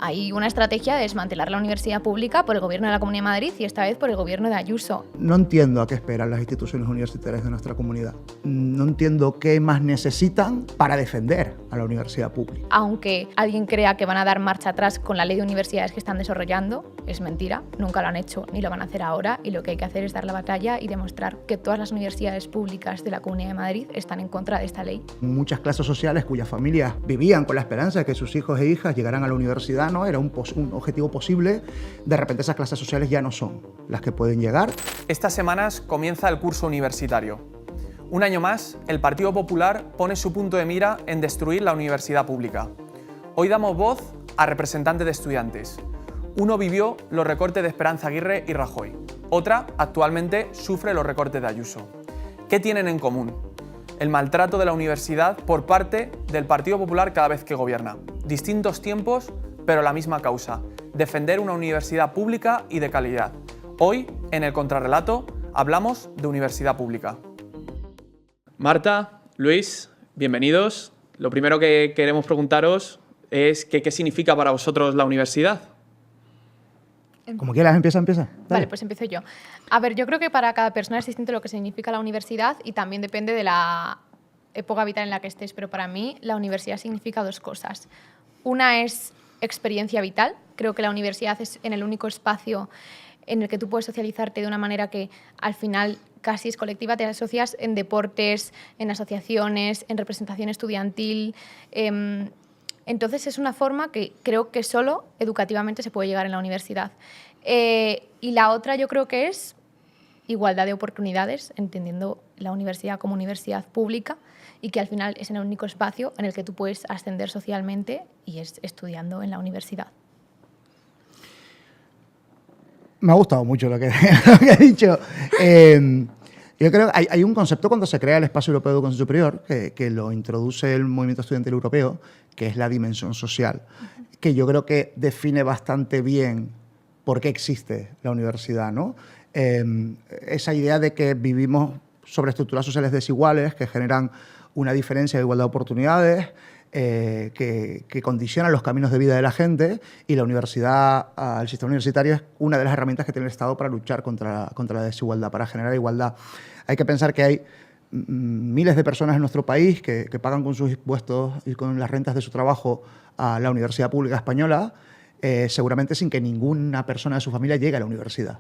hay una estrategia de desmantelar la universidad pública por el gobierno de la Comunidad de Madrid y esta vez por el gobierno de Ayuso. No entiendo a qué esperan las instituciones universitarias de nuestra comunidad. No entiendo qué más necesitan para defender a la universidad pública. Aunque alguien crea que van a dar marcha atrás con la ley de universidades que están desarrollando, es mentira, nunca lo han hecho ni lo van a hacer ahora, y lo que hay que hacer es dar la batalla y demostrar que todas las universidades públicas de la Comunidad de Madrid están en contra de esta ley. Muchas clases sociales cuyas familias vivían con la esperanza de que sus hijos e hijas llegaran a la universidad, ¿no? Era un objetivo posible. De repente esas clases sociales ya no son las que pueden llegar. Estas semanas comienza el curso universitario. Un año más, el Partido Popular pone su punto de mira en destruir la universidad pública. Hoy damos voz a representantes de estudiantes. Uno vivió los recortes de Esperanza Aguirre y Rajoy. Otra, actualmente, sufre los recortes de Ayuso. ¿Qué tienen en común? El maltrato de la universidad por parte del Partido Popular cada vez que gobierna. Distintos tiempos, pero la misma causa: defender una universidad pública y de calidad. Hoy, en el Contrarrelato, hablamos de universidad pública. Marta, Luis, bienvenidos. Lo primero que queremos preguntaros es qué significa para vosotros la universidad. Como quieras, empieza. Vale, pues empiezo yo. A ver, yo creo que para cada persona es distinto lo que significa la universidad y también depende de la época vital en la que estés, pero para mí la universidad significa dos cosas. Una es experiencia vital. Creo que la universidad es el único espacio en el que tú puedes socializarte de una manera que al final casi es colectiva, te asocias en deportes, en asociaciones, en representación estudiantil. Entonces es una forma que creo que solo educativamente se puede llegar en la universidad. Y la otra yo creo que es igualdad de oportunidades, entendiendo la universidad como universidad pública y que al final es el único espacio en el que tú puedes ascender socialmente y es estudiando en la universidad. Me ha gustado mucho lo que he dicho. Yo creo que hay un concepto cuando se crea el Espacio Europeo de Educación Superior, que lo introduce el movimiento estudiantil europeo, que es la dimensión social, que yo creo que define bastante bien por qué existe la universidad, ¿no? Esa idea de que vivimos sobre estructuras sociales desiguales que generan una diferencia de igualdad de oportunidades, que condicionan los caminos de vida de la gente, y la universidad, el sistema universitario es una de las herramientas que tiene el Estado para luchar contra la desigualdad, para generar igualdad. Hay que pensar que hay miles de personas en nuestro país que pagan con sus impuestos y con las rentas de su trabajo a la universidad pública española, seguramente sin que ninguna persona de su familia llegue a la universidad.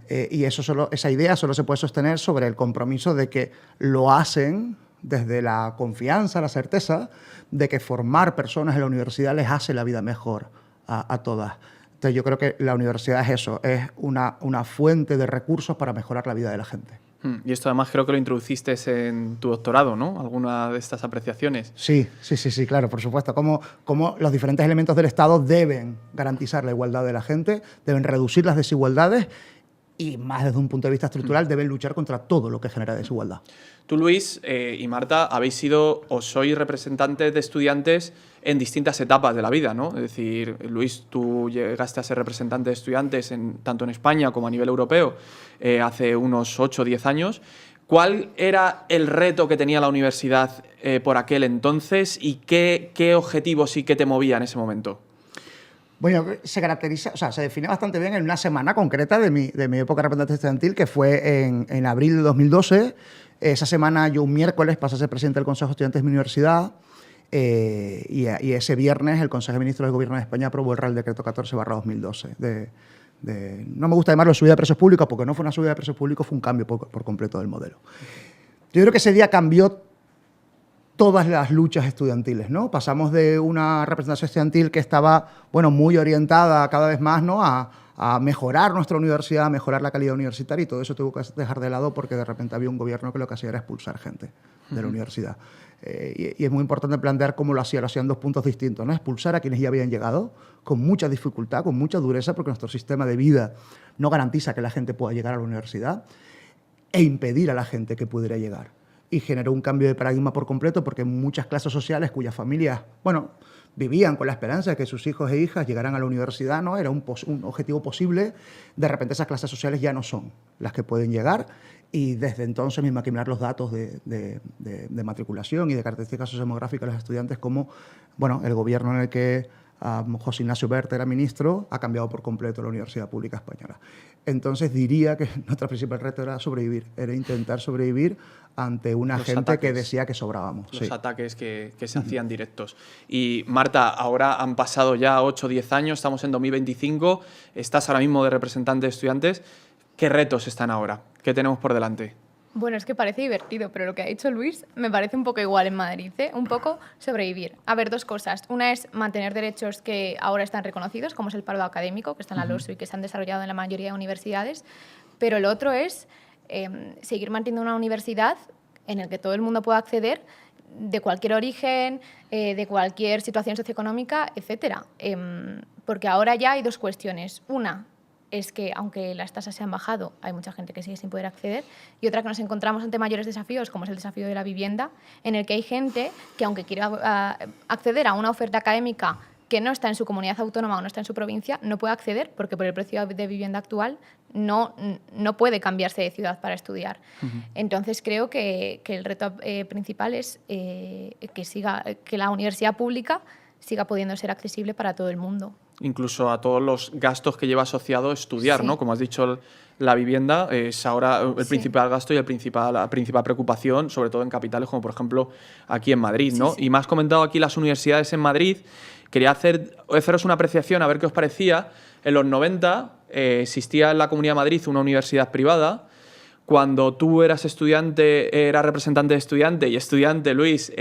Y esa idea solo se puede sostener sobre el compromiso de que lo hacen desde la confianza, la certeza de que formar personas en la universidad les hace la vida mejor a todas. Entonces yo creo que la universidad es eso, es una fuente de recursos para mejorar la vida de la gente. Y esto además creo que lo introduciste en tu doctorado, ¿no? ¿Alguna de estas apreciaciones? Sí, claro, por supuesto. Cómo los diferentes elementos del Estado deben garantizar la igualdad de la gente, deben reducir las desigualdades y, más desde un punto de vista estructural, deben luchar contra todo lo que genera desigualdad. Tú, Luis, y Marta, habéis sido o sois representantes de estudiantes en distintas etapas de la vida, ¿no? Es decir, Luis, tú llegaste a ser representante de estudiantes tanto en España como a nivel europeo hace unos 8 o 10 años. ¿Cuál era el reto que tenía la universidad por aquel entonces y qué objetivos sí que te movía en ese momento? Bueno, se define bastante bien en una semana concreta de mi época de representante estudiantil, que fue en abril de 2012. Esa semana yo un miércoles pasé a ser presidente del Consejo de Estudiantes de mi universidad y ese viernes el Consejo de Ministros del Gobierno de España aprobó el Real Decreto 14/2012 no me gusta llamarlo subida de precios públicos porque no fue una subida de precios públicos, fue un cambio por completo del modelo. Yo creo que ese día cambió todas las luchas estudiantiles, ¿no? Pasamos de una representación estudiantil que estaba, muy orientada cada vez más, ¿no?, a mejorar nuestra universidad, a mejorar la calidad universitaria, y todo eso tuvo que dejar de lado porque de repente había un gobierno que lo que hacía era expulsar gente de la universidad. Y es muy importante plantear cómo lo hacía. Lo hacía en dos puntos distintos, ¿no? Expulsar a quienes ya habían llegado con mucha dificultad, con mucha dureza, porque nuestro sistema de vida no garantiza que la gente pueda llegar a la universidad, e impedir a la gente que pudiera llegar. Y generó un cambio de paradigma por completo, porque muchas clases sociales cuyas familias, vivían con la esperanza de que sus hijos e hijas llegaran a la universidad, ¿no? Era un objetivo posible. De repente esas clases sociales ya no son las que pueden llegar, y desde entonces mismo hay que mirar los datos de matriculación y de características sociodemográficas de los estudiantes, como el gobierno en el que José Ignacio Wert era ministro, ha cambiado por completo la Universidad Pública Española. Entonces diría que nuestro principal reto era sobrevivir, era intentar sobrevivir ante una gente que decía que sobrábamos. Los ataques que se hacían directos. Y Marta, ahora han pasado ya 8 o 10 años, estamos en 2025, estás ahora mismo de representante de estudiantes. ¿Qué retos están ahora? ¿Qué tenemos por delante? Bueno, es que parece divertido, pero lo que ha dicho Luis me parece un poco igual en Madrid, ¿eh? Un poco sobrevivir. A ver, dos cosas. Una es mantener derechos que ahora están reconocidos, como es el paro académico, que está en la LOSU y que se han desarrollado en la mayoría de universidades. Pero el otro es seguir manteniendo una universidad en la que todo el mundo pueda acceder, de cualquier origen, de cualquier situación socioeconómica, etcétera. Porque ahora ya hay dos cuestiones. Una es que, aunque las tasas se han bajado, hay mucha gente que sigue sin poder acceder, y otra que nos encontramos ante mayores desafíos, como es el desafío de la vivienda, en el que hay gente que, aunque quiera acceder a una oferta académica que no está en su comunidad autónoma o no está en su provincia, no puede acceder porque por el precio de vivienda actual no puede cambiarse de ciudad para estudiar. Entonces creo que el reto principal es que la universidad pública siga pudiendo ser accesible para todo el mundo. Incluso a todos los gastos que lleva asociado estudiar, Sí. ¿no? Como has dicho, la vivienda es ahora el principal gasto y la principal preocupación, sobre todo en capitales como por ejemplo aquí en Madrid, ¿no? Sí. Y me has comentado aquí las universidades en Madrid. Quería haceros una apreciación a ver qué os parecía. En los 90 existía en la Comunidad de Madrid una universidad privada. Cuando tú eras estudiante, eras representante de estudiante, Luis,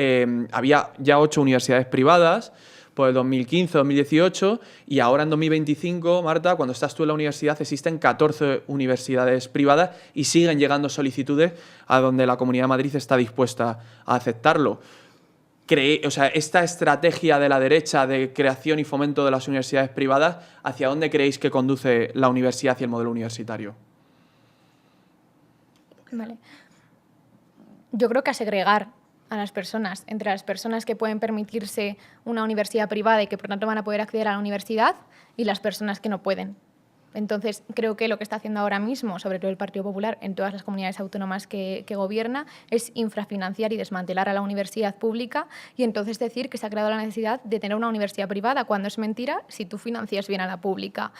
había ya 8 universidades privadas por el 2015, 2018, y ahora en 2025, Marta, cuando estás tú en la universidad, existen 14 universidades privadas y siguen llegando solicitudes a donde la Comunidad de Madrid está dispuesta a aceptarlo. Esta estrategia de la derecha de creación y fomento de las universidades privadas, ¿hacia dónde creéis que conduce la universidad y el modelo universitario? Vale. Yo creo que a segregar a las personas, entre las personas que pueden permitirse una universidad privada y que por tanto van a poder acceder a la universidad y las personas que no pueden. Entonces, creo que lo que está haciendo ahora mismo, sobre todo el Partido Popular, en todas las comunidades autónomas que gobierna, es infrafinanciar y desmantelar a la universidad pública y entonces decir que se ha creado la necesidad de tener una universidad privada, cuando es mentira si tú financias bien a la pública.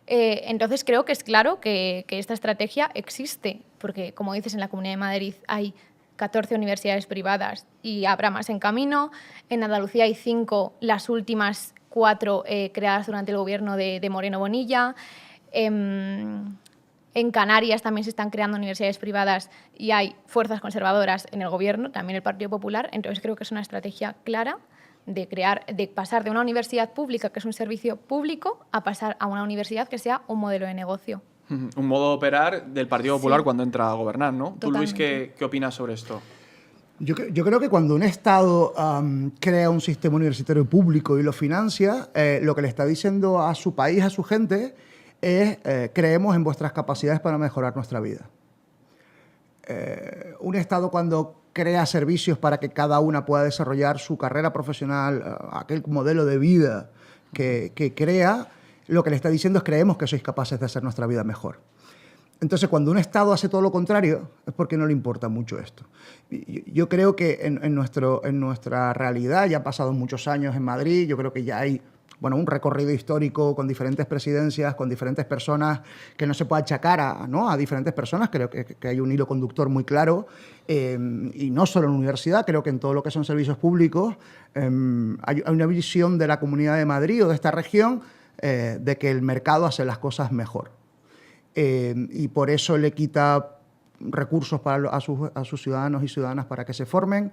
Entonces, creo que es claro que esta estrategia existe, porque, como dices, en la Comunidad de Madrid hay 14 universidades privadas y habrá más en camino. En Andalucía hay 5, las últimas 4 creadas durante el gobierno de Moreno Bonilla. En Canarias también se están creando universidades privadas y hay fuerzas conservadoras en el gobierno, también el Partido Popular. Entonces creo que es una estrategia clara de pasar de una universidad pública, que es un servicio público, a pasar a una universidad que sea un modelo de negocio. Un modo de operar del Partido Popular cuando entra a gobernar, ¿no? Totalmente. Tú, Luis, ¿qué opinas sobre esto? Yo creo que cuando un Estado crea un sistema universitario público y lo financia, lo que le está diciendo a su país, a su gente, es creemos en vuestras capacidades para mejorar nuestra vida. Un Estado cuando crea servicios para que cada una pueda desarrollar su carrera profesional, aquel modelo de vida que crea, lo que le está diciendo es creemos que sois capaces de hacer nuestra vida mejor. Entonces, cuando un Estado hace todo lo contrario, es porque no le importa mucho esto. Yo creo que en nuestra realidad, ya han pasado muchos años en Madrid, yo creo que ya hay un recorrido histórico con diferentes presidencias, con diferentes personas, que no se puede achacar a diferentes personas. Creo que hay un hilo conductor muy claro, y no solo en la universidad, creo que en todo lo que son servicios públicos hay una visión de la Comunidad de Madrid o de esta región de que el mercado hace las cosas mejor. Y por eso le quita recursos a sus ciudadanos y ciudadanas para que se formen,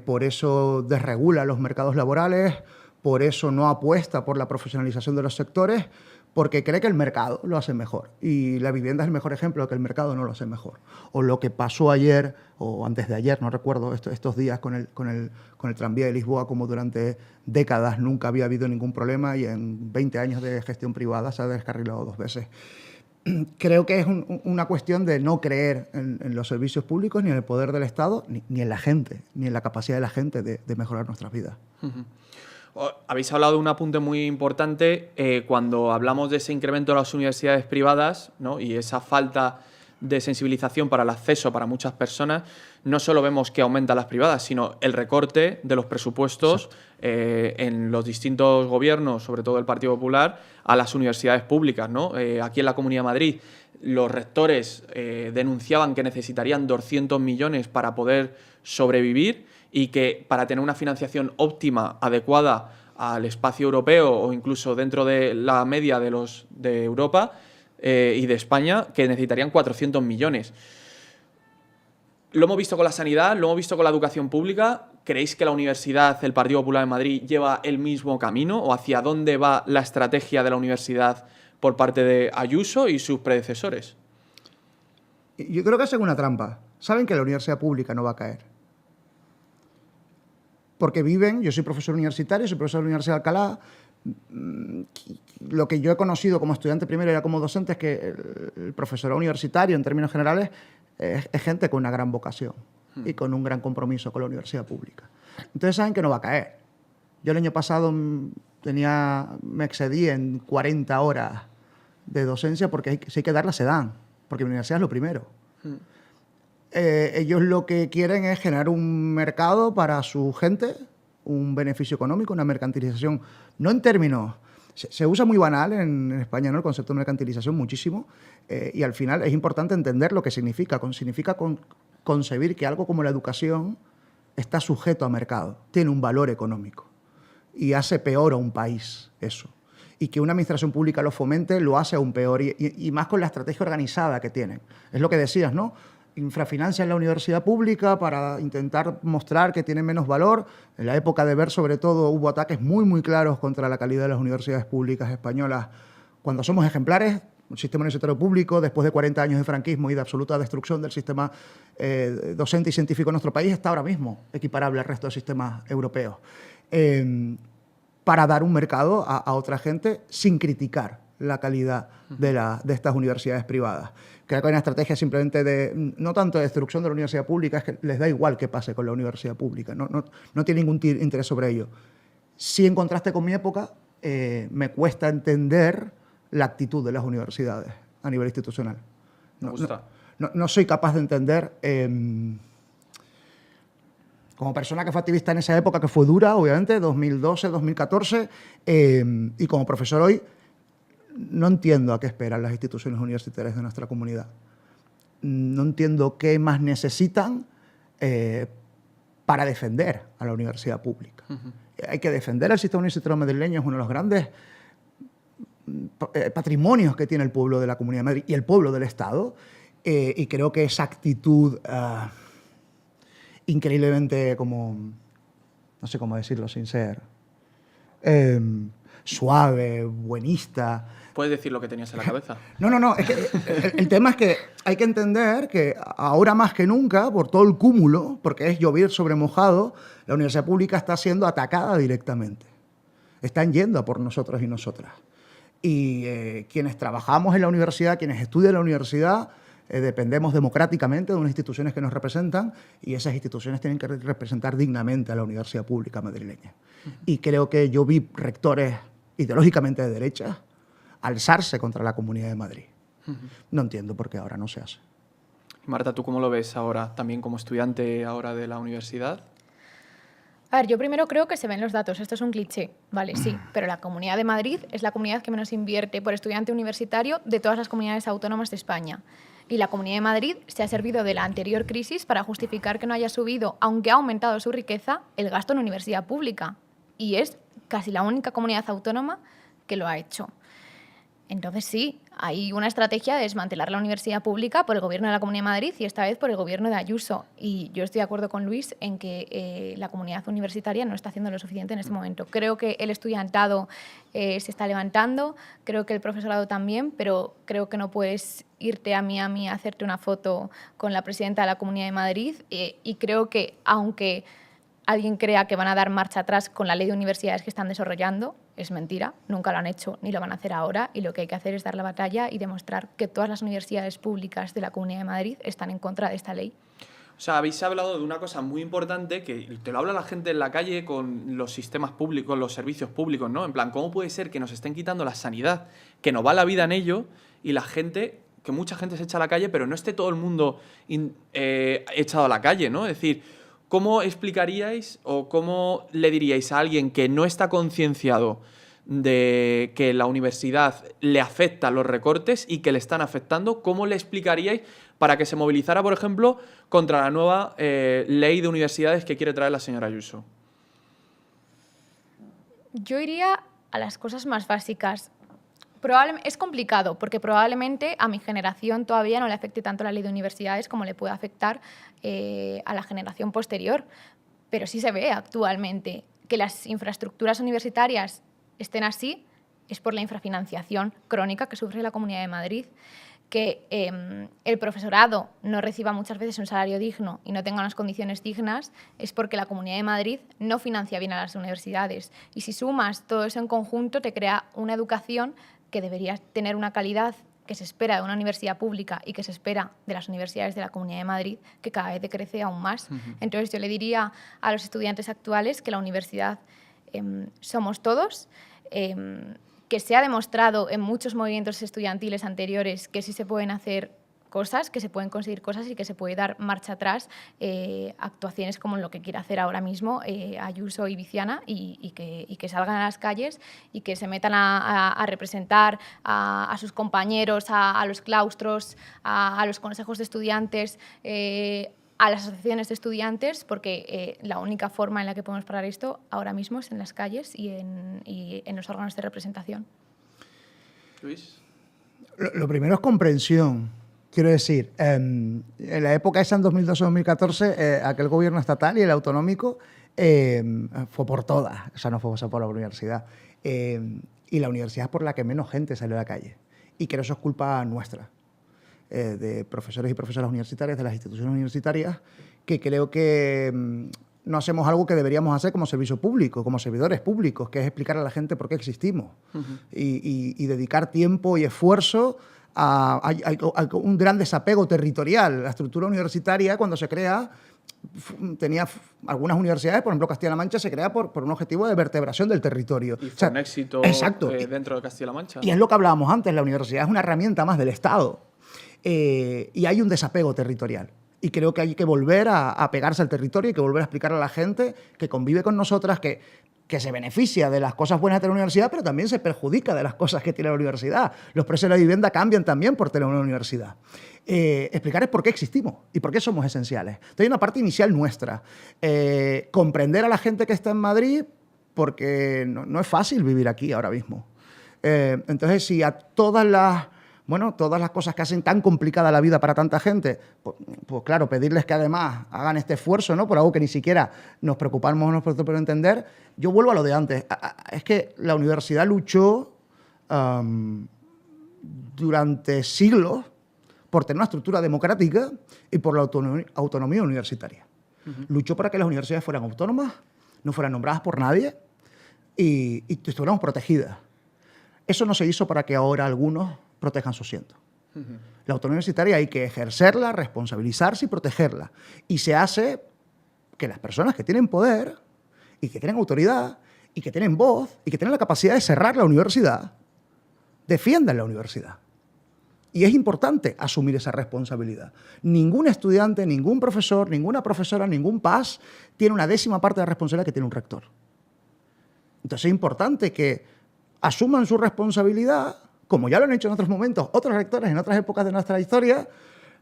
por eso desregula los mercados laborales, por eso no apuesta por la profesionalización de los sectores, porque cree que el mercado lo hace mejor. Y la vivienda es el mejor ejemplo de que el mercado no lo hace mejor. O lo que pasó ayer, o antes de ayer, no recuerdo, estos días con el tranvía de Lisboa, como durante décadas nunca había habido ningún problema y en 20 años de gestión privada se ha descarrilado 2 veces. Creo que es una cuestión de no creer en los servicios públicos, ni en el poder del Estado, ni en la gente, ni en la capacidad de la gente de mejorar nuestras vidas. Habéis hablado de un apunte muy importante cuando hablamos de ese incremento de las universidades privadas, ¿no? Y esa falta de sensibilización para el acceso para muchas personas, no solo vemos que aumentan las privadas, sino el recorte de los presupuestos en los distintos gobiernos, sobre todo el Partido Popular, a las universidades públicas, ¿no? Aquí en la Comunidad de Madrid, los rectores denunciaban que necesitarían 200 millones para poder sobrevivir y que para tener una financiación óptima, adecuada al espacio europeo o incluso dentro de la media de Europa y de España, que necesitarían 400 millones. Lo hemos visto con la sanidad, lo hemos visto con la educación pública. ¿Creéis que la universidad, el Partido Popular de Madrid, lleva el mismo camino? ¿O hacia dónde va la estrategia de la universidad por parte de Ayuso y sus predecesores? Yo creo que hacen una trampa. Saben que la universidad pública no va a caer. Porque viven, yo soy profesor universitario, soy profesor de la Universidad de Alcalá. Lo que yo he conocido como estudiante primero y como docente es que el profesorado universitario, en términos generales, es gente con una gran vocación y con un gran compromiso con la universidad pública. Entonces saben que no va a caer. Yo el año pasado me excedí en 40 horas de docencia porque si hay que darlas se dan, porque la universidad es lo primero. Ellos lo que quieren es generar un mercado para su gente, un beneficio económico, una mercantilización, no en términos... Se usa muy banal en España, ¿no?, el concepto de mercantilización muchísimo, y al final es importante entender lo que significa. Significa concebir que algo como la educación está sujeto a mercado, tiene un valor económico y hace peor a un país eso. Y que una administración pública lo fomente lo hace aún peor, y más con la estrategia organizada que tienen. Es lo que decías, ¿no? Infrafinancian la universidad pública para intentar mostrar que tiene menos valor. En la época de Ver, sobre todo, hubo ataques muy, muy claros contra la calidad de las universidades públicas españolas. Cuando somos ejemplares, un sistema universitario público, después de 40 años de franquismo y de absoluta destrucción del sistema docente y científico en nuestro país, está ahora mismo equiparable al resto de sistemas europeos. Para dar un mercado a otra gente sin criticar la calidad de estas universidades privadas. Creo que hay una estrategia simplemente no tanto de destrucción de la universidad pública, es que les da igual qué pase con la universidad pública, no tiene ningún interés sobre ello. Si en contraste con mi época, me cuesta entender la actitud de las universidades a nivel institucional. No soy capaz de entender, como persona que fue activista en esa época, que fue dura, obviamente, 2012, 2014, y como profesor hoy, no entiendo a qué esperan las instituciones universitarias de nuestra comunidad. No entiendo qué más necesitan para defender a la universidad pública. Hay que defender el sistema universitario madrileño, es uno de los grandes patrimonios que tiene el pueblo de la Comunidad de Madrid y el pueblo del Estado, y creo que esa actitud increíblemente no sé cómo decirlo sin ser suave, buenista. ¿Puedes decir lo que tenías en la cabeza? No. Es que el tema es que hay que entender que ahora más que nunca, por todo el cúmulo, porque es llover sobre mojado, la universidad pública está siendo atacada directamente. Están yendo a por nosotros y nosotras. Y quienes trabajamos en la universidad, quienes estudian en la universidad, dependemos democráticamente de unas instituciones que nos representan, y esas instituciones tienen que representar dignamente a la universidad pública madrileña. Y creo que yo vi rectores ideológicamente de derecha alzarse contra la Comunidad de Madrid. No entiendo por qué ahora no se hace. Marta, ¿tú cómo lo ves ahora, también como estudiante ahora de la universidad? A ver, yo primero creo que se ven los datos. Esto es un cliché, vale, sí, pero la Comunidad de Madrid es la comunidad que menos invierte por estudiante universitario de todas las comunidades autónomas de España. Y la Comunidad de Madrid se ha servido de la anterior crisis para justificar que no haya subido, aunque ha aumentado su riqueza, el gasto en universidad pública. Y es casi la única comunidad autónoma que lo ha hecho. Entonces sí, hay una estrategia de desmantelar la universidad pública por el gobierno de la Comunidad de Madrid y esta vez por el gobierno de Ayuso. Y yo estoy de acuerdo con Luis en que la comunidad universitaria no está haciendo lo suficiente en este momento. Creo que el estudiantado se está levantando, creo que el profesorado también, pero creo que no puedes irte a Miami a hacerte una foto con la presidenta de la Comunidad de Madrid, y creo que aunque alguien crea que van a dar marcha atrás con la ley de universidades que están desarrollando, es mentira, nunca lo han hecho ni lo van a hacer ahora, y lo que hay que hacer es dar la batalla y demostrar que todas las universidades públicas de la Comunidad de Madrid están en contra de esta ley. O sea, habéis hablado de una cosa muy importante que te lo habla la gente en la calle con los sistemas públicos, los servicios públicos, ¿no? En plan, ¿cómo puede ser que nos estén quitando la sanidad, que nos va la vida en ello, y la gente que mucha gente se echa a la calle, pero no esté todo el mundo echado a la calle, ¿no? Es decir, ¿cómo explicaríais o cómo le diríais a alguien que no está concienciado de que la universidad le afecta los recortes y que le están afectando, cómo le explicaríais para que se movilizara, por ejemplo, contra la nueva ley de universidades que quiere traer la señora Ayuso? Yo iría a las cosas más básicas. Es complicado porque probablemente a mi generación todavía no le afecte tanto la ley de universidades como le puede afectar a la generación posterior, pero sí se ve actualmente que las infraestructuras universitarias estén así es por la infrafinanciación crónica que sufre la Comunidad de Madrid, que el profesorado no reciba muchas veces un salario digno y no tenga unas condiciones dignas, es porque la Comunidad de Madrid no financia bien a las universidades. Y si sumas todo eso en conjunto, te crea una educación que debería tener una calidad que se espera de una universidad pública y que se espera de las universidades de la Comunidad de Madrid, que cada vez decrece aún más. Entonces yo le diría a los estudiantes actuales que la universidad somos todos, que se ha demostrado en muchos movimientos estudiantiles anteriores que sí se pueden hacer cosas, que se pueden conseguir cosas y que se puede dar marcha atrás, actuaciones como lo que quiere hacer ahora mismo Ayuso y Viciana y que salgan a las calles y que se metan a representar a sus compañeros, a los claustros, a los consejos de estudiantes, a las asociaciones de estudiantes, porque la única forma en la que podemos parar esto ahora mismo es en las calles y en los órganos de representación. Luis. Lo primero es comprensión. Quiero decir, en la época esa, en 2012-2014, aquel gobierno estatal y el autonómico fue por todas, o sea, no fue por la universidad. Y la universidad es por la que menos gente salió a la calle. Y que eso es culpa nuestra, de profesores y profesoras universitarias, de las instituciones universitarias, que creo que no hacemos algo que deberíamos hacer como servicio público, como servidores públicos, que es explicar a la gente por qué existimos y dedicar tiempo y esfuerzo a un gran desapego territorial. La estructura universitaria, cuando se crea, tenía algunas universidades, por ejemplo Castilla-La Mancha, se crea por un objetivo de vertebración del territorio. Y fue un éxito dentro de Castilla-La Mancha. Y es lo que hablábamos antes, la universidad es una herramienta más del Estado. Y hay un desapego territorial. Y creo que hay que volver a pegarse al territorio y que volver a explicar a la gente que convive con nosotras, que se beneficia de las cosas buenas de la universidad, pero también se perjudica de las cosas que tiene la universidad. Los precios de la vivienda cambian también por tener una universidad. Explicar es por qué existimos y por qué somos esenciales. Entonces hay una parte inicial nuestra. Comprender a la gente que está en Madrid, porque no es fácil vivir aquí ahora mismo. Entonces, si a todas las cosas que hacen tan complicada la vida para tanta gente, pues claro, pedirles que además hagan este esfuerzo, ¿no?, por algo que ni siquiera nos preocupamos por entender. Yo vuelvo a lo de antes. Es que la universidad luchó durante siglos por tener una estructura democrática y por la autonomía universitaria. Luchó para que las universidades fueran autónomas, no fueran nombradas por nadie y estuviéramos protegidas. Eso no se hizo para que ahora algunos protejan su asiento. La autonomía universitaria hay que ejercerla, responsabilizarse y protegerla. Y se hace que las personas que tienen poder y que tienen autoridad y que tienen voz y que tienen la capacidad de cerrar la universidad, defiendan la universidad. Y es importante asumir esa responsabilidad. Ningún estudiante, ningún profesor, ninguna profesora, ningún PAS tiene una 10ª parte de la responsabilidad que tiene un rector. Entonces es importante que asuman su responsabilidad, como ya lo han hecho en otros momentos otros rectores en otras épocas de nuestra historia,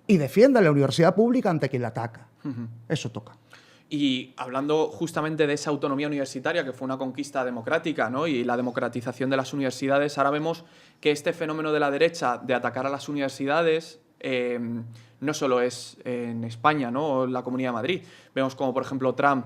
y defiendan la universidad pública ante quien la ataca. Eso toca. Y hablando justamente de esa autonomía universitaria, que fue una conquista democrática, ¿no?, y la democratización de las universidades, ahora vemos que este fenómeno de la derecha de atacar a las universidades no solo es en España, ¿no?, o en la Comunidad de Madrid. Vemos como, por ejemplo, Trump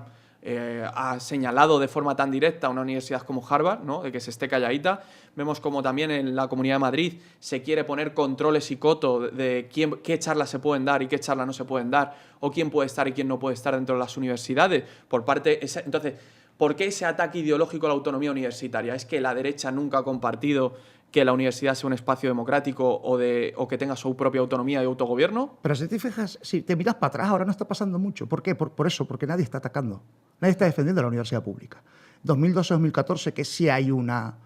ha señalado de forma tan directa a una universidad como Harvard, ¿no?, de que se esté calladita. Vemos como también en la Comunidad de Madrid se quiere poner controles y coto de qué charlas se pueden dar y qué charlas no se pueden dar, o quién puede estar y quién no puede estar dentro de las universidades. Entonces, ¿por qué ese ataque ideológico a la autonomía universitaria? ¿Es que la derecha nunca ha compartido que la universidad sea un espacio democrático o que tenga su propia autonomía y autogobierno? Pero si te fijas, si te miras para atrás, ahora no está pasando mucho. ¿Por qué? Por eso, porque nadie está atacando. Nadie está defendiendo a la universidad pública. 2012-2014, que sí hay una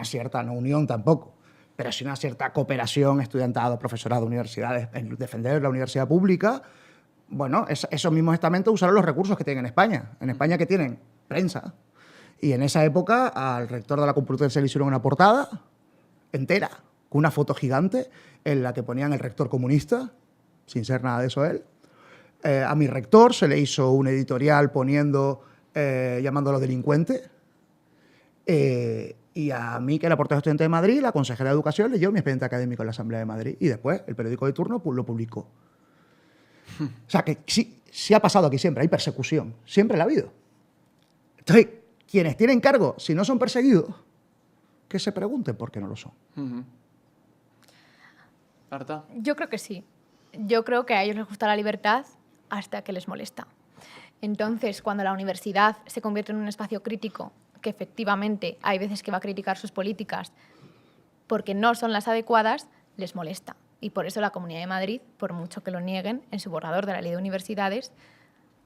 cierta, no unión tampoco, pero sí una cierta cooperación, estudiantado, profesorado, universidades, en defender la universidad pública. Bueno, esos mismos estamentos usaron los recursos que tienen en España. En España, ¿qué tienen? Prensa. Y en esa época al rector de la Complutense le hicieron una portada entera, con una foto gigante en la que ponían el rector comunista, sin ser nada de eso él. A mi rector se le hizo un editorial llamándolo delincuente. Y a mí, que era portavoz estudiante de Madrid, la consejera de Educación leyó mi expediente académico en la Asamblea de Madrid. Y después el periódico de turno lo publicó. O sea, que sí ha pasado aquí siempre, hay persecución, siempre la ha habido. Entonces, quienes tienen cargo, si no son perseguidos, que se pregunten por qué no lo son. ¿Marta? Yo creo que sí. Yo creo que a ellos les gusta la libertad hasta que les molesta. Entonces, cuando la universidad se convierte en un espacio crítico, que efectivamente hay veces que va a criticar sus políticas porque no son las adecuadas, les molesta. Y por eso la Comunidad de Madrid, por mucho que lo nieguen, en su borrador de la Ley de Universidades,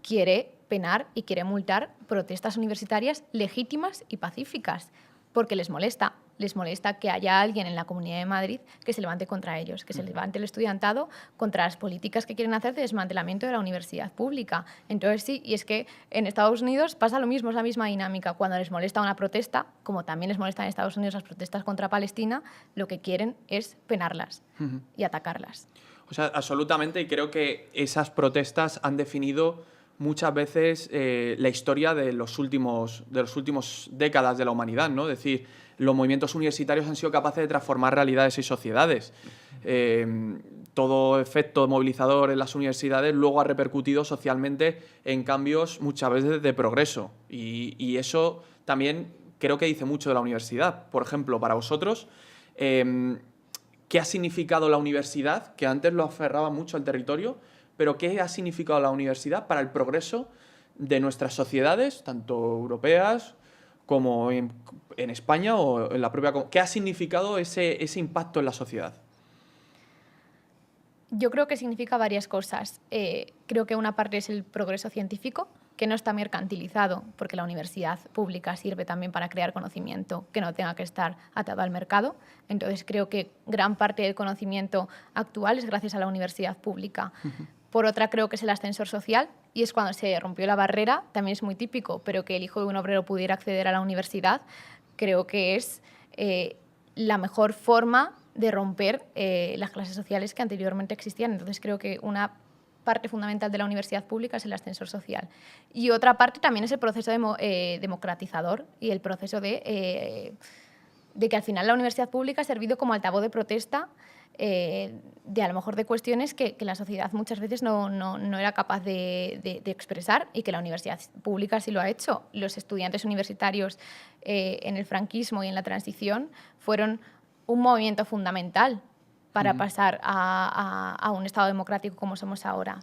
quiere penar y quiere multar protestas universitarias legítimas y pacíficas, porque les molesta. Les molesta que haya alguien en la Comunidad de Madrid que se levante contra ellos, que se levante el estudiantado contra las políticas que quieren hacer de desmantelamiento de la universidad pública. Entonces sí, y es que en Estados Unidos pasa lo mismo, es la misma dinámica. Cuando les molesta una protesta, como también les molestan en Estados Unidos las protestas contra Palestina, lo que quieren es penarlas y atacarlas. O sea, absolutamente, y creo que esas protestas han definido muchas veces la historia de los últimos décadas de la humanidad, ¿no? Es decir, los movimientos universitarios han sido capaces de transformar realidades y sociedades. Todo efecto movilizador en las universidades luego ha repercutido socialmente en cambios muchas veces de progreso. Y eso también creo que dice mucho de la universidad. Por ejemplo, para vosotros, ¿qué ha significado la universidad? Que antes lo aferraba mucho al territorio, pero ¿qué ha significado la universidad para el progreso de nuestras sociedades, tanto europeas como en España o en la propia... ¿Qué ha significado ese impacto en la sociedad? Yo creo que significa varias cosas. Creo que una parte es el progreso científico, que no está mercantilizado, porque la universidad pública sirve también para crear conocimiento que no tenga que estar atado al mercado. Entonces creo que gran parte del conocimiento actual es gracias a la universidad pública. Por otra, creo que es el ascensor social, y es cuando se rompió la barrera, también es muy típico, pero que el hijo de un obrero pudiera acceder a la universidad, creo que es la mejor forma de romper las clases sociales que anteriormente existían. Entonces creo que una parte fundamental de la universidad pública es el ascensor social. Y otra parte también es el proceso democratizador y el proceso de que al final la universidad pública ha servido como altavoz de protesta de a lo mejor de cuestiones que la sociedad muchas veces no era capaz de expresar, y que la universidad pública sí lo ha hecho. Los estudiantes universitarios en el franquismo y en la transición fueron un movimiento fundamental para pasar a un Estado democrático como somos ahora.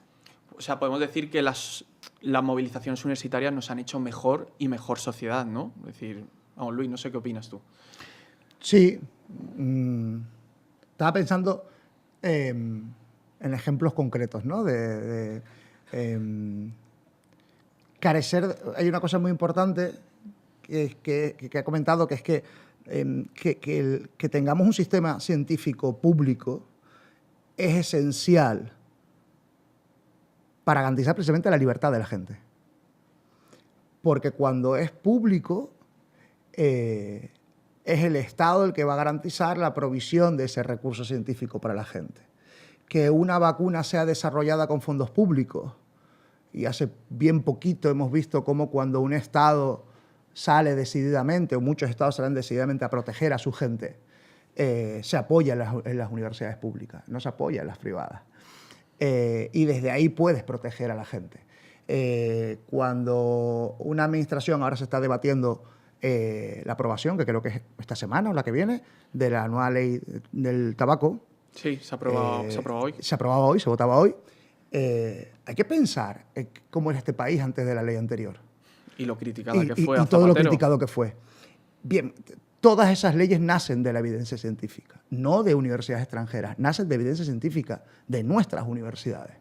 O sea, podemos decir que las movilizaciones universitarias nos han hecho mejor y mejor sociedad, ¿no? Es decir, vamos, Luis, no sé qué opinas tú. Sí. Estaba pensando en ejemplos concretos, ¿no? Carecer. Hay una cosa muy importante que ha comentado, que es que tengamos un sistema científico público es esencial para garantizar precisamente la libertad de la gente. Porque cuando es público, es el Estado el que va a garantizar la provisión de ese recurso científico para la gente. Que una vacuna sea desarrollada con fondos públicos, y hace bien poquito hemos visto cómo cuando un Estado sale decididamente, o muchos estados salen decididamente a proteger a su gente, se apoya en las universidades públicas, no se apoya en las privadas. Y desde ahí puedes proteger a la gente. Cuando una administración, ahora se está debatiendo la aprobación, que creo que es esta semana o la que viene, de la nueva ley del tabaco. Sí, se ha aprobado hoy. Se aprobaba hoy, se votaba hoy. Hay que pensar en cómo era este país antes de la ley anterior. Y lo criticada que fue. Y todo lo criticado que fue. Bien, todas esas leyes nacen de la evidencia científica, no de universidades extranjeras, nacen de evidencia científica de nuestras universidades,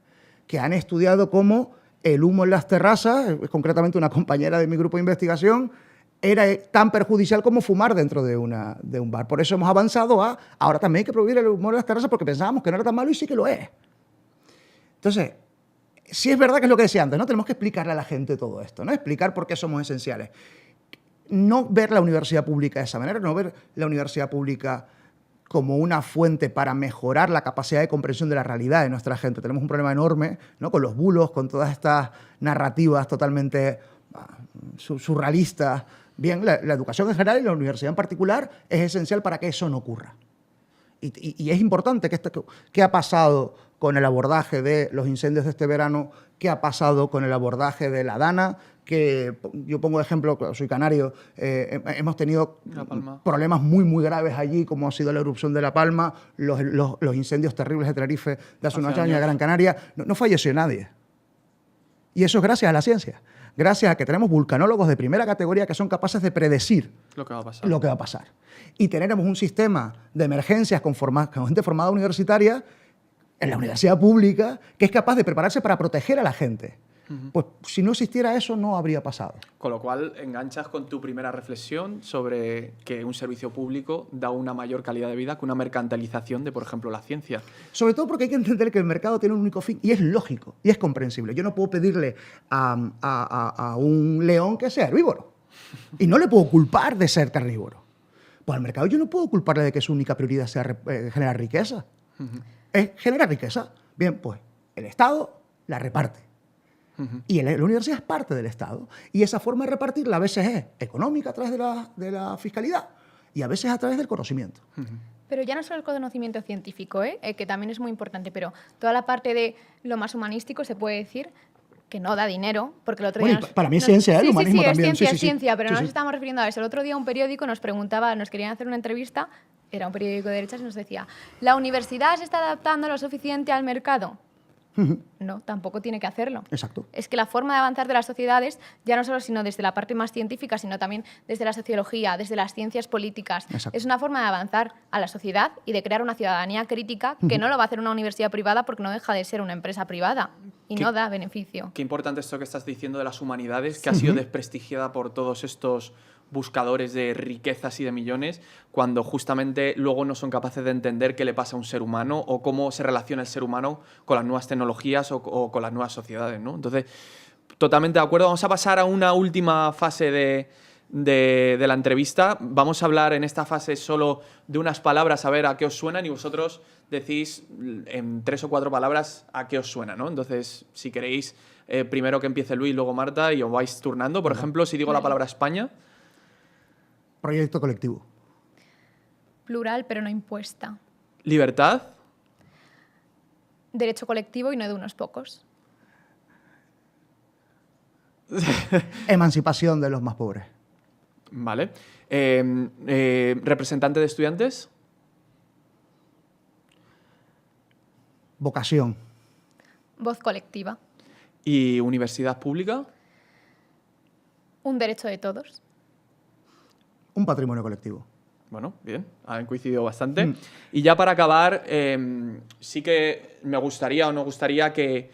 que han estudiado cómo el humo en las terrazas, concretamente una compañera de mi grupo de investigación, era tan perjudicial como fumar dentro de un bar. Por eso hemos avanzado a ahora también hay que prohibir el humo en las terrazas porque pensábamos que no era tan malo y sí que lo es. Entonces, sí es verdad que es lo que decía antes, ¿no? Tenemos que explicarle a la gente todo esto, ¿no? Explicar por qué somos esenciales. No ver la universidad pública de esa manera, no ver la universidad pública como una fuente para mejorar la capacidad de comprensión de la realidad de nuestra gente. Tenemos un problema enorme, ¿no? Con los bulos, con todas estas narrativas totalmente surrealistas. Bien, la educación en general y la universidad en particular es esencial para que eso no ocurra. Y es importante qué ha pasado con el abordaje de los incendios de este verano, qué ha pasado con el abordaje de la Dana, que yo pongo de ejemplo, soy canario, hemos tenido problemas muy, muy graves allí, como ha sido la erupción de La Palma, los incendios terribles de Tenerife de hace unos años en Gran Canaria. No falleció nadie. Y eso es gracias a la ciencia. Gracias a que tenemos vulcanólogos de primera categoría que son capaces de predecir lo que va a pasar. Y tenemos un sistema de emergencias con gente formada universitaria en la universidad pública que es capaz de prepararse para proteger a la gente. Pues si no existiera eso, no habría pasado. Con lo cual, enganchas con tu primera reflexión sobre que un servicio público da una mayor calidad de vida que una mercantilización de, por ejemplo, la ciencia. Sobre todo porque hay que entender que el mercado tiene un único fin y es lógico y es comprensible. Yo no puedo pedirle a un león que sea herbívoro y no le puedo culpar de ser carnívoro. Pues al mercado yo no puedo culparle de que su única prioridad sea generar riqueza. Es generar riqueza. Bien, pues el Estado la reparte. Y la universidad es parte del Estado. Y esa forma de repartirla a veces es económica a través de la fiscalidad y a veces a través del conocimiento. Pero ya no solo el conocimiento científico, que también es muy importante, pero toda la parte de lo más humanístico se puede decir que no da dinero, porque el otro día... Para mí es ciencia, el humanismo también. Es ciencia, pero no nos estamos refiriendo a eso. El otro día un periódico nos preguntaba, nos querían hacer una entrevista, era un periódico de derechas y nos decía, ¿la universidad se está adaptando lo suficiente al mercado? No, tampoco tiene que hacerlo. Exacto. Es que la forma de avanzar de las sociedades, ya no solo sino desde la parte más científica, sino también desde la sociología, desde las ciencias políticas, es una forma de avanzar a la sociedad y de crear una ciudadanía crítica que no lo va a hacer una universidad privada porque no deja de ser una empresa privada y no da beneficio. Qué importante esto que estás diciendo de las humanidades, que ha sido desprestigiada por todos estos buscadores de riquezas y de millones, cuando justamente luego no son capaces de entender qué le pasa a un ser humano o cómo se relaciona el ser humano con las nuevas tecnologías o con las nuevas sociedades, ¿no? Entonces, totalmente de acuerdo. Vamos a pasar a una última fase de la entrevista. Vamos a hablar en esta fase solo de unas palabras, a ver a qué os suenan, y vosotros decís en 3 o 4 palabras a qué os suena, ¿no? Entonces, si queréis, primero que empiece Luis, luego Marta, y os vais turnando. Por ejemplo, si digo la palabra España... Proyecto colectivo. Plural, pero no impuesta. Libertad. Derecho colectivo y no de unos pocos. Emancipación de los más pobres. Vale. Representante de estudiantes. Vocación. Voz colectiva. ¿Y universidad pública? Un derecho de todos. Un patrimonio colectivo. Bueno, bien, han coincidido bastante. Y ya para acabar, sí que me gustaría o nos gustaría que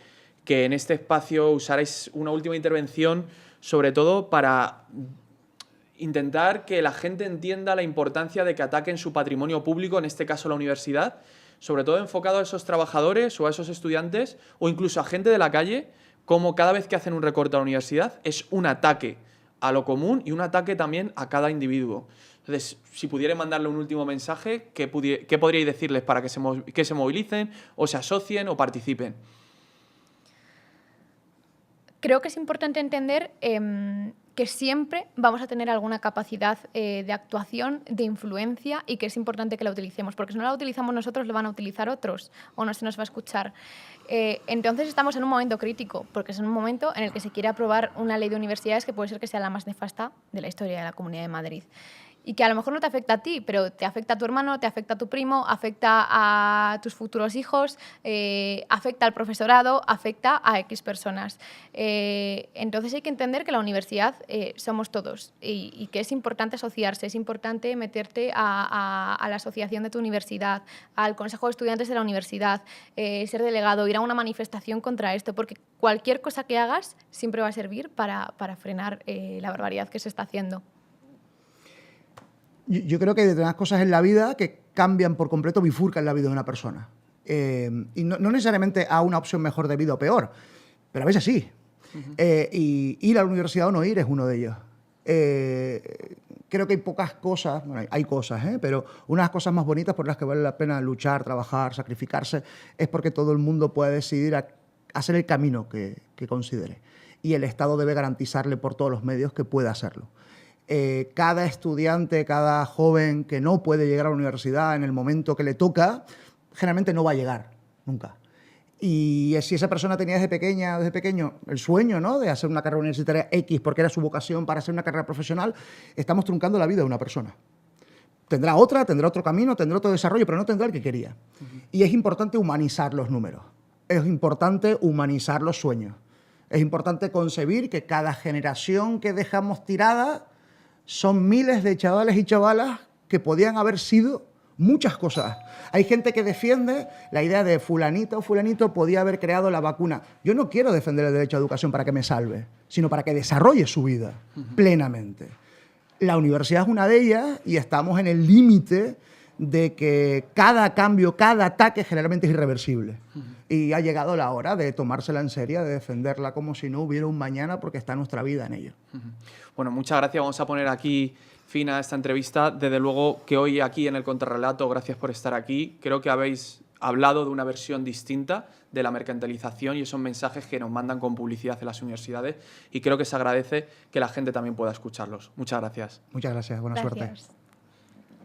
en este espacio usarais una última intervención, sobre todo para intentar que la gente entienda la importancia de que ataquen su patrimonio público, en este caso la universidad, sobre todo enfocado a esos trabajadores o a esos estudiantes o incluso a gente de la calle, como cada vez que hacen un recorte a la universidad es un ataque a lo común y un ataque también a cada individuo. Entonces, si pudierais mandarle un último mensaje, ¿qué podríais decirles para que se movilicen o se asocien o participen? Creo que es importante entender que siempre vamos a tener alguna capacidad de actuación, de influencia, y que es importante que la utilicemos, porque si no la utilizamos nosotros, lo van a utilizar otros o no se nos va a escuchar. Entonces estamos en un momento crítico, porque es un momento en el que se quiere aprobar una ley de universidades que puede ser que sea la más nefasta de la historia de la Comunidad de Madrid. Y que a lo mejor no te afecta a ti, pero te afecta a tu hermano, te afecta a tu primo, afecta a tus futuros hijos, afecta al profesorado, afecta a X personas. Entonces hay que entender que la universidad somos todos y que es importante asociarse, es importante meterte a la asociación de tu universidad, al consejo de estudiantes de la universidad, ser delegado, ir a una manifestación contra esto, porque cualquier cosa que hagas siempre va a servir para frenar la barbaridad que se está haciendo. Yo creo que hay determinadas cosas en la vida que cambian por completo, bifurcan la vida de una persona. Y no necesariamente a una opción mejor de vida o peor, pero a veces sí. Y ir a la universidad o no ir es uno de ellos. Creo que hay pocas cosas, bueno, hay cosas, pero una de las cosas más bonitas por las que vale la pena luchar, trabajar, sacrificarse, es porque todo el mundo puede decidir hacer el camino que considere. Y el Estado debe garantizarle por todos los medios que pueda hacerlo. Cada estudiante, cada joven que no puede llegar a la universidad en el momento que le toca, generalmente no va a llegar, nunca. Y si esa persona tenía desde pequeño el sueño, ¿no?, de hacer una carrera universitaria X porque era su vocación para hacer una carrera profesional, estamos truncando la vida de una persona. Tendrá otro camino, tendrá otro desarrollo, pero no tendrá el que quería. Y es importante humanizar los números. Es importante humanizar los sueños. Es importante concebir que cada generación que dejamos tirada son miles de chavales y chavalas que podían haber sido muchas cosas. Hay gente que defiende la idea de fulanito o fulanito podía haber creado la vacuna. Yo no quiero defender el derecho a educación para que me salve, sino para que desarrolle su vida plenamente. La universidad es una de ellas y estamos en el límite de que cada cambio, cada ataque generalmente es irreversible. Y ha llegado la hora de tomársela en serio, de defenderla como si no hubiera un mañana, porque está nuestra vida en ello. Bueno, muchas gracias. Vamos a poner aquí fin a esta entrevista. Desde luego que hoy aquí en el Contrarrelato, gracias por estar aquí. Creo que habéis hablado de una versión distinta de la mercantilización y esos mensajes que nos mandan con publicidad en las universidades, y creo que se agradece que la gente también pueda escucharlos. Muchas gracias. Muchas gracias. Buena suerte. Gracias.